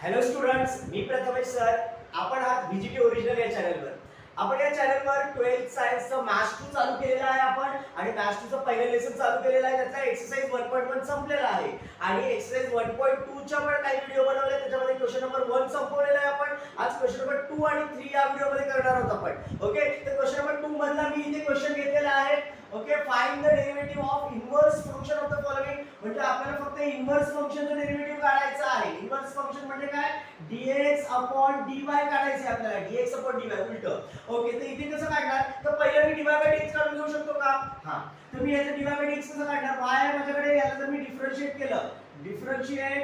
Hello students, मी Prathamesh sir. आपण आहात व्हीजीटी original या चॅनलवर. आपण या चॅनलवर 12th सायन्सचं मॅथ्स 2 चालू केलेलं आहे आपण आणि मॅथ्स 2 चं पहिलं लेसन चालू केलेलं आहे. त्यातला एक्सरसाइज 1.1 संपलेला आहे आणि एक्सरसाइज 1.2 च्या पण काही व्हिडिओ बनवले. त्याच्यामध्ये क्वेश्चन नंबर 1 संपवलेला आहे आपण. आज क्वेश्चन नंबर 2 आणि 3 या व्हिडिओमध्ये करणार आहोत आपण. ओके, तर क्वेश्चन नंबर 2 मधला मी इथे क्वेश्चन घेतलेला आहे. Okay, find the derivative of inverse function of the following. म्हणजे आपल्याला फक्त इनव्हर्स फंक्शनचं डेरिव्हेटिव्ह काढायचं आहे. इनव्हर्स फंक्शन म्हणजे काय? dx upon dy काढायचे आपल्याला. dx upon dy उलट. ओके, तर इथे कसं काढणार? तर पहिलं मी dy by dx काढून घेऊ शकतो का? हां, तर मी याचं dy by dx कसं काढणार? y आहे माझ्याकडे, याला जर मी डिफरन्शिएट केलं, differentiate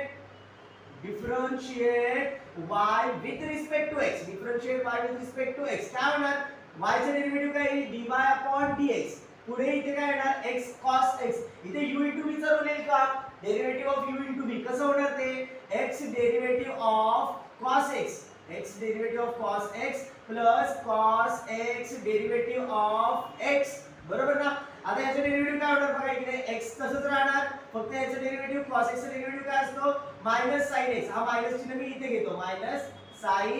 y with respect to x, differentiate y with respect to x, काय होणार? y चं डेरिव्हेटिव्ह काय येईल? dy upon dx. पुढे इथे काय येणार? x cos x. इथे u into v चा रूल येईल का? Derivative of u into v कसं होणार ते? x derivative of cos x, x derivative of cos x plus cos x derivative of x, बरोबर ना? आता याचं डेरिव्हेटिव्ह काय होणार बघा, इकडे x तसंच राहणार, फक्त याचं डेरिव्हेटिव्ह cos x चं डेरिव्हेटिव्ह काय असतो? Minus sin x. हा मायनस चिन्ह मी इथे घेतो, मायनस sin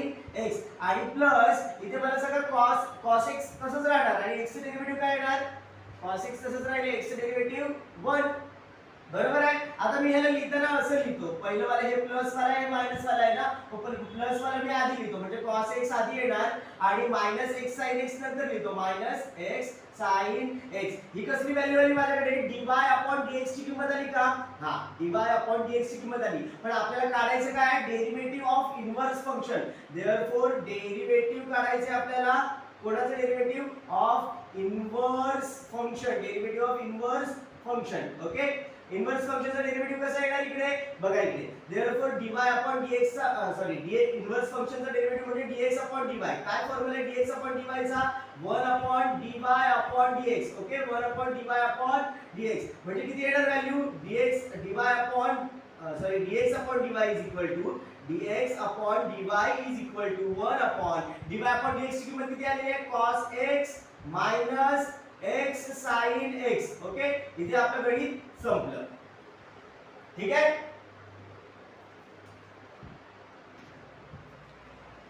x आणि प्लस इथे मला सगळं cos x तसंच राहणार आणि x चं डेरिव्हेटिव्ह काय येणार? cos x तसंच राहिले, x चं डेरिव्हेटिव्ह 1, बरोबर आहे. आता मी ह्याला लिहिताना असं लिहितो, पहिलं वाला हे प्लस वाला आहे, मायनस वाला आहे ना, प्लस वाला मी आधी लिहितो म्हणजे cos x आधी येणार आणि मायनस x sin x नंतर लिहितो, मायनस x sin x. ही कसली व्हॅल्यू आली माझ्याकडे? dy upon dx ची किंमत आली का? हां, dy upon dx ची किंमत आली. पण आपल्याला काढायचं काय? Derivative of inverse function. Therefore derivative काढायचे आपल्याला. कोणाचं derivative? Of inverse function, derivative of inverse function. Okay, inverse फंक्शनचं डेरिव्हेटिव्ह कसं येणार इकडे बघा. इकडे देअरफॉर dy upon dx चा सॉरी इनव्हर्स फंक्शनचं डेरिव्हेटिव्ह म्हणजे dx upon dy. काय फॉर्म्युला आहे dx upon dy चा? 1 upon dy upon dx. Okay, 1 upon dy upon dx म्हणजे किती येणार value? dx upon dy is equal to dx upon dy is equal to 1 upon dy upon dx ची किंमत किती आली आहे? cos x minus x sin x. Okay, इथे आपलं गणित संपलं. ठीक आहे,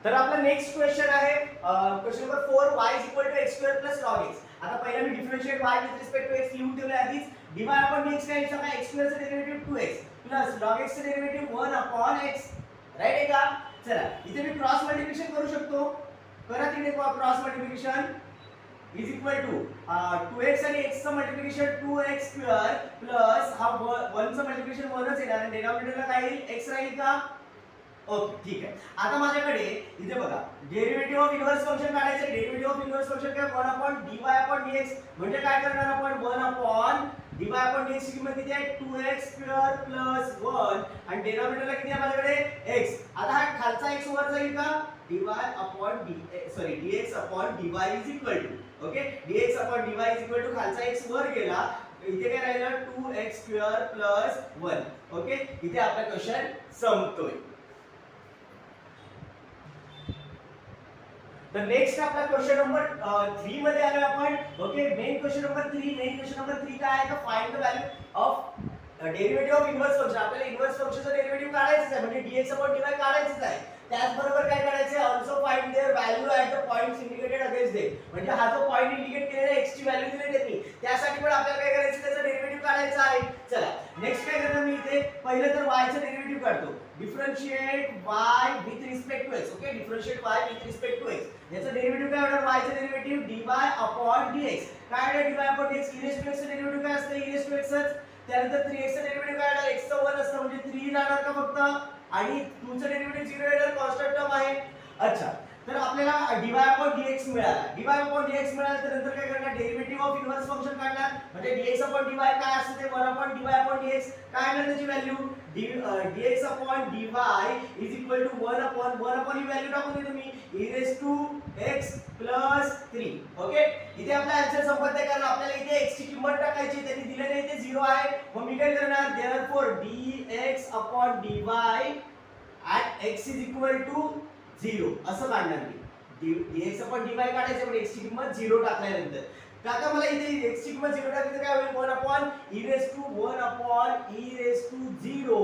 तर आपला नेक्स्ट क्वेश्चन आहे question number 4, y is equal to x square plus log x. आता पहिला मी differentiate y with respect to x लिहून ठेवले आधीच. dy upon dx काय आहे? काय? x square चं derivative 2x plus log x चं डेरिव्हेटिव्ह 1 upon x. राइट आहे का? चला, इथे मी क्रॉस मल्टिप्लिकेशन करू शकतो. करा तिथे cross multiplication is equal to 2x आणि x चं मल्टिप्लिकेशन 2x स्क्वेअर प्लस हा 1 चं मल्टिप्लिकेशन 1 च येणार आणि डिनॉमिनेटरला काय येईल? x राहील का? ओके, ठीक आहे. आता माझ्याकडे इथे बघा डेरिव्हेटिव्ह ऑफ इनव्हर्स फंक्शन काढायचं. डेरिव्हेटिव्ह ऑफ इनव्हर्स फंक्शन काय? 1 upon dy upon dx म्हणजे काय करणार आपण? 1 upon dy upon dx ची किंमत किती आहे? 2x स्क्वेअर प्लस 1 आणि डिनॉमिनेटरला किती आहे माझ्याकडे? x. आता हा खालचा x वर जाईल का? dx upon dy is equal to, okay, dx upon dy is equal to खालचा x वर गेला, इथे काय राहिलं? 2x square plus 1. ओके, इथे आपला क्वेश्चन संपतोय. तर नेक्स्ट आपला क्वेश्चन नंबर 3 मध्ये आलो आपण. ओके, मेन क्वेश्चन नंबर 3 काय आहे? तर find the value of derivative of inverse function. आपल्याला इनव्हर्स फंक्शनचं डेरिव्हेटिव्ह काढायचं आहे म्हणजे dx upon dy काढायचं आहे. त्याचबरोबर काय करायचं आहे? Also find their value at the points indicated against them. म्हणजे हा जो पॉइंट इंडिकेट केलेला x ची व्हॅल्यू दिली त्यांनी, त्यासाठी पण आपल्याला काय करायचं? त्याचं डेरिव्हेटिव्ह काढायचं आहे. चला, नेक्स्ट काय करणार मी इथे? पहिलं तर y चं डेरिव्हेटिव्ह काढतो. Differentiate y with respect to x. Okay, differentiate y with respect to x. याचं डेरिव्हेटिव्ह काय होणार? y चं डेरिव्हेटिव्ह dy upon dx. काय आहे dy upon dx? e raised to x चं डेरिव्हेटिव्ह काय असतं? e raised to x च. त्यानंतर 3x चं डेरिव्हेटिव्ह काय आहे? x चं 1 असतं म्हणजे 3 राहणार का फक्त? आणि 2 चं डेरिव्हेटिव्ह 0 येणार, कॉन्स्टंट टर्म आहे. अच्छा, तर आपल्याला dy upon dx मिळाला. dy upon dx मिळाला तर नंतर काय करणार? डेरिव्हेटिव्ह ऑफ इनव्हर्स फंक्शन काढणार. म्हणजे dx upon dy काय असतं? ते 1 upon dy upon dx. काय आहे त्याची value? dx upon dy is equal to 1 upon he value टाकून देतो मी, e raised to x plus 3. Okay, इथे आपला आन्सर संपत आहे कारण आपल्याला इथे x ची किंमत टाकायची. त्यांनी दिले नाही, ते 0 आहे. मग मी काय करणार? Therefore dx upon dy at x is equal to 0 असं काढणार मी. dx upon dy काढायचं पण x ची किंमत 0 टाकल्यानंतर. तर आता मला इथे x ची किंमत 0 टाकली तर काय होईल? 1 upon e raised to 0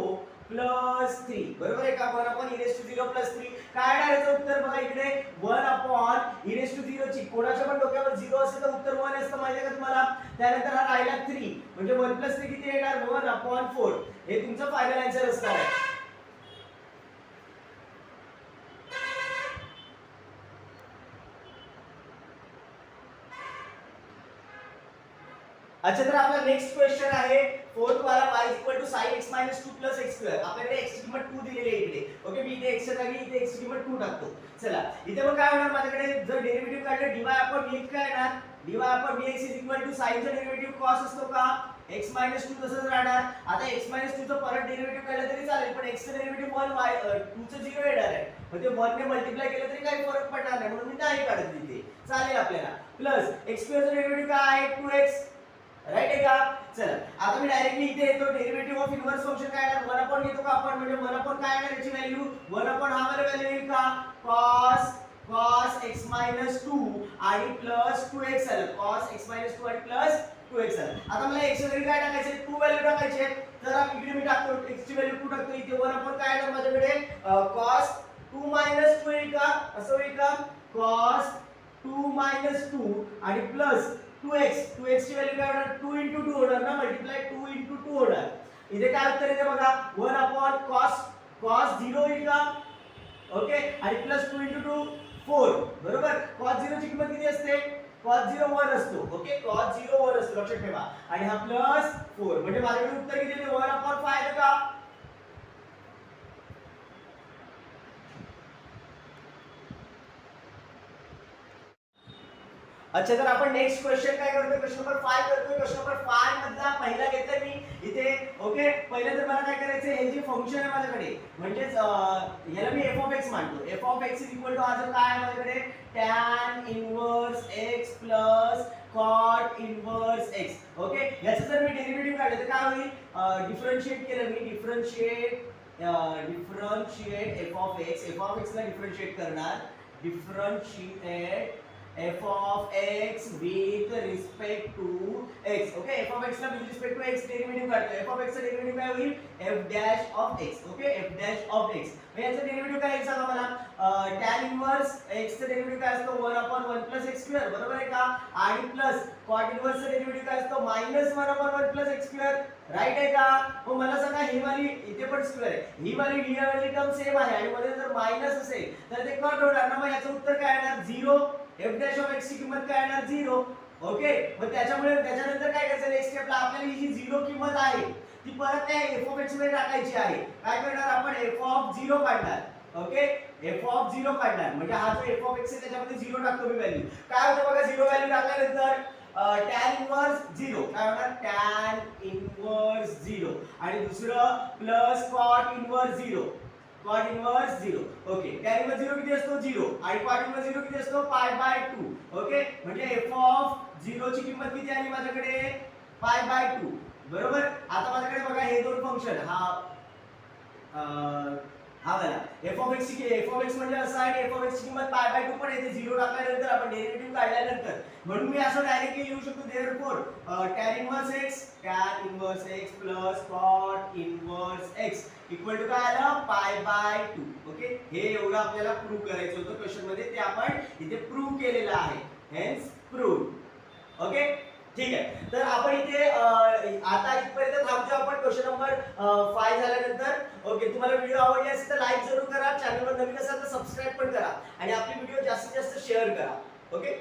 plus 3 बरोबर आहे का 1 upon e raise to 0 plus 3 काय येणार याचं उत्तर बघा इकडे 1 अपॉन e रेस टू 0 ची कोणाच्या पण डोक्यावर 0 असेल तर उत्तर 1 असतं माहिती आहे का तुम्हाला त्यानंतर हा राहिला 3 म्हणजे 1 प्लस 3 किती येणार 1 अपॉन 4 हे तुमचं फायनल आन्सर असणार आहे अच्छा तर आपला नेक्स्ट क्वेश्चन आहे फोर्थ वाला y sin x 2 x2 आपल्याकडे x ची किंमत 2 दिलेली आहे इकडे ओके मी इथे x च्या जागी इथे x ची किंमत 2 टाकतो चला इथे मग काय होणार माझ्याकडे जर डेरिव्हेटिव्ह काढलं dy/dx काय येणार dy/dx sin चा डेरिव्हेटिव्ह cos असतो का x 2 तसंच राहणार आता x 2 चं परत डेरिव्हेटिव्ह काढलं तरी चालेल पण x चं डेरिव्हेटिव्ह 1 y 2 चं 0 येणार आहे म्हणजे 1 ने मल्टिप्लाय केलं तरी काही फरक पडणार नाही म्हणून मी नाही काढत इथे चालेल आपल्याला प्लस x2 चं डेरिव्हेटिव्ह काय आहे 2x राइट आहे का चला आता मी डायरेक्टली इथे येतो डेरिव्हेटिव्ह ऑफ इनव्हर्स फंक्शन काय येणार 1 अपॉन घेतो का आपण म्हणजे 1 अपॉन काय येणार याची व्हॅल्यू 1 अपॉन हा वाला व्हॅल्यू येईल का cos x 2 आणि प्लस 2x आलं cos x 2 आणि प्लस 2x आलं आता मला x ची व्हॅल्यू काय टाकायची 2 व्हॅल्यू टाकायची आहे तर इकडे मी टाकतो x ची व्हॅल्यू 2 टाकतो इथे 1 अपॉन काय येणार माझ्याकडे cos 2 2 येईल का असं होईल का cos 2 2 आणि प्लस 2x ची व्हॅल्यू काय होणार 2 into 2 होणार ना मल्टिप्लाय 2 into 2 होणार इथे काय उत्तर येते बघा 1 अपॉन cos 0 होईल का ओके आणि प्लस 2 into 2 4 बरोबर cos 0 ची किंमत किती असते cos 0 1 असतो ओके cos 0 1 असतो लक्षात ठेवा आणि हा प्लस 4 म्हणजे माझ्याकडे उत्तर किती येते 1 अपॉन 5 आहे का अच्छा तर आपण नेक्स्ट क्वेश्चन काय करतोय क्वेश्चन नंबर 5 करतोय क्वेश्चन नंबर 5 मधला पहिला घेतलाय मी इथे ओके पहिले तर मला काय करायचं हे जे फंक्शन आहे माझ्याकडे म्हणजेच याला मी f(x) मानतो f(x) हा जो काय आहे माझ्याकडे tan inverse x cot inverse x okay याचं जर मी डेरिव्हेटिव्ह काढलं तर काय होईल डिफरन्शिएट केलं मी डिफरन्शिएट f(x) ला डिफरन्शिएट करणार differentiate f of x with respect to x okay f of x ला with respect to x derivative काढतो f of x चा डेरिव्हेटिव्ह काय होईल f dash of x okay f dash of x मग याचा derivative काय सांगा मला tan इनव्हर्स x चा डेरिव्हेटिव्ह काय असतो 1 upon 1 plus x square बरोबर आहे का आणि प्लस cot इनव्हर्स चा डेरिव्हेटिव्ह काय असतो -1 upon 1 plus x square right आहे का मग मला सांगा ही वाली इथे पण स्क्वेअर आहे ही वाली वाली टर्म सेम आहे आणि मध्ये जर मायनस असेल तर ते कट होणार ना मग याचं उत्तर काय येणार 0 f dash of x ची किंमत काय येणार 0 ओके मग त्याच्यानंतर काय करायचं नेक्स्ट स्टेपला आपल्याला ही जी 0 किंमत आहे ती परत त्या f of x मध्ये टाकायची आहे काय करणार आपण f of 0 काढणार ओके f of 0 काढणार म्हणजे हा जो f of x आहे त्याच्यामध्ये 0 टाकतो मी व्हॅल्यू काय होतं बघा 0 व्हॅल्यू टाकल्यानंतर tan इनव्हर्स 0 काय होणार tan इनव्हर्स 0 आणि दुसरं plus cot inverse 0 cot inverse 0 okay tan inverse 0 किती असतो 0 आणि cot इनव्हर्स 0 किती असतो π/2 ओके म्हणजे f of 0 ची किंमत किती आली माझ्याकडे π/2 बरोबर आता माझ्याकडे बघा हे दोन फंक्शन हा वाला f of x म्हणजे असं आहे f of x ची किंमत π/2 पण येते 0 टाकल्यानंतर आपण डेरिव्हेटिव्ह काढल्यानंतर म्हणून मी असं डायरेक्टली लिहू शकतो therefore tan inverse x plus cot inverse x equal to काय आलं π/2 ओके हे एवढं आपल्याला प्रूव्ह करायचं होतं क्वेश्चन मध्ये ते आपण इथे प्रूव्ह केलेलं आहे हेन्स प्रूव्ह ओके ठीक आहे तर आपण इथे आता इथपर्यंत थांबतो आपण क्वेश्चन नंबर 5 झाल्यानंतर ओके तुम्हाला व्हिडिओ आवडली असेल तर लाईक जरूर करा चॅनलवर नवीन असाल तर सबस्क्राइब पण करा आणि आपली व्हिडिओ जास्तीत जास्त शेअर करा ओके